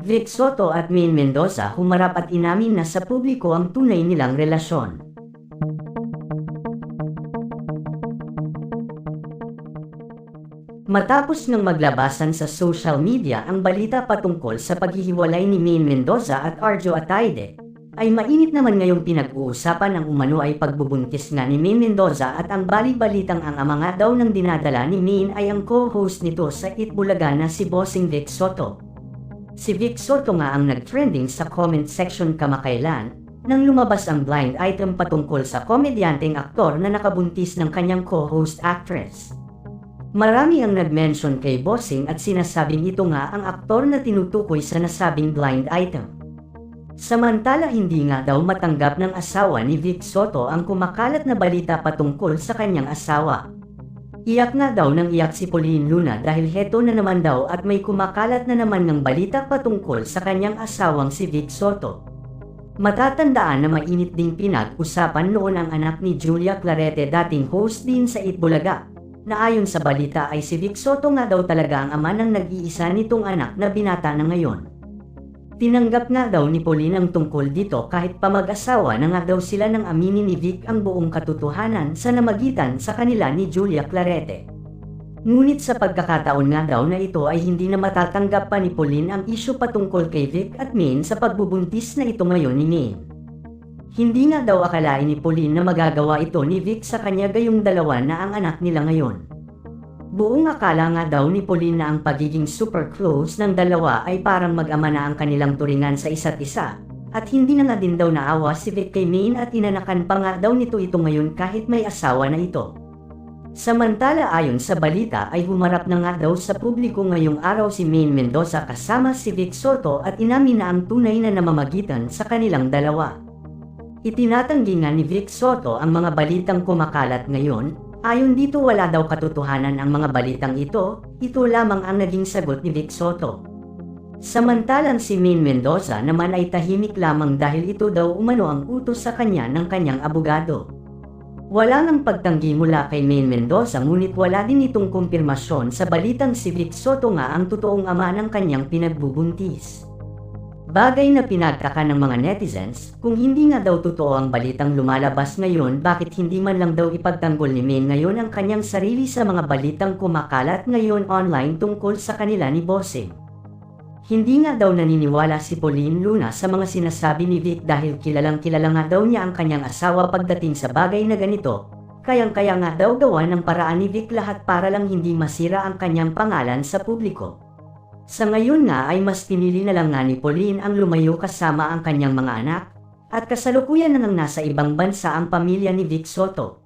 Vic Soto at Maine Mendoza humarap at inamin na sa publiko ang tunay nilang relasyon. Matapos ng maglabasan sa social media ang balita patungkol sa paghihiwalay ni Maine Mendoza at Arjo Ataide, ay mainit naman ngayong pinag-uusapan ang umano ay pagbubuntis nga ni Maine Mendoza at ang bali-balitang ang ama nga daw ng dinadala ni Maine ay ang co-host nito sa Itbulaga na si Bossing Vic Soto. Si Vic Soto nga ang nag-trending sa comment section kamakailan nang lumabas ang blind item patungkol sa komedyanteng aktor na nakabuntis ng kanyang co-host actress. Marami ang nag-mention kay Bossing at sinasabing ito nga ang aktor na tinutukoy sa nasabing blind item. Samantala hindi nga daw matanggap ng asawa ni Vic Soto ang kumakalat na balita patungkol sa kanyang asawa. Iyak nga daw ng iyak si Pauline Luna dahil heto na naman daw at may kumakalat na naman ng balita patungkol sa kanyang asawang si Vic Soto. Matatandaan na mainit ding pinag-usapan noon ang anak ni Julia Clarete, dating host din sa Itbulaga, na ayon sa balita ay si Vic Soto nga daw talaga ang ama ng nag-iisa nitong anak na binata na ngayon. Tinanggap nga daw ni Pauline ang tungkol dito kahit pa mag-asawa na nga daw sila nang aminin ni Vic ang buong katotohanan sa namagitan sa kanila ni Julia Clarete. Ngunit sa pagkakataon nga daw na ito ay hindi na matatanggap pa ni Pauline ang isyu patungkol kay Vic at Maine sa pagbubuntis na ito ngayon ni Maine. Hindi nga daw akalain ni Pauline na magagawa ito ni Vic sa kanya gayong dalawa na ang anak nila ngayon. Buong akala nga daw ni Pauline na ang pagiging super close ng dalawa ay parang mag-ama na ang kanilang turingan sa isa't isa, at hindi na nga din daw naawa si Vic kay Maine at inanakan pa nga daw nito ito ngayon kahit may asawa na ito. Samantala ayon sa balita ay humarap na nga daw sa publiko ngayong araw si Maine Mendoza kasama si Vic Soto at inamin na ang tunay na namamagitan sa kanilang dalawa. Itinatanggi nga ni Vic Soto ang mga balitang kumakalat ngayon. Ayon dito wala daw katotohanan ang mga balitang ito lamang ang naging sagot ni Vic Soto. Samantalang si Maine Mendoza naman ay tahimik lamang dahil ito daw umano ang utos sa kanya ng kanyang abogado. Wala nang pagtanggi mula kay Maine Mendoza ngunit wala din itong kumpirmasyon sa balitang si Vic Soto nga ang totoong ama ng kanyang pinagbubuntis. Bagay na pinagtaka ng mga netizens, kung hindi nga daw totoo ang balitang lumalabas ngayon, bakit hindi man lang daw ipagtanggol ni Maine ngayon ang kanyang sarili sa mga balitang kumakalat ngayon online tungkol sa kanila ni Bossing. Hindi nga daw naniniwala si Pauline Luna sa mga sinasabi ni Vic dahil kilalang-kilala nga daw niya ang kanyang asawa pagdating sa bagay na ganito, kayang-kaya nga daw gawa ng paraan ni Vic lahat para lang hindi masira ang kanyang pangalan sa publiko. Sa ngayon nga ay mas pinili na lang nga ni Pauline ang lumayo kasama ang kanyang mga anak, at kasalukuyan na nang nasa ibang bansa ang pamilya ni Vic Soto.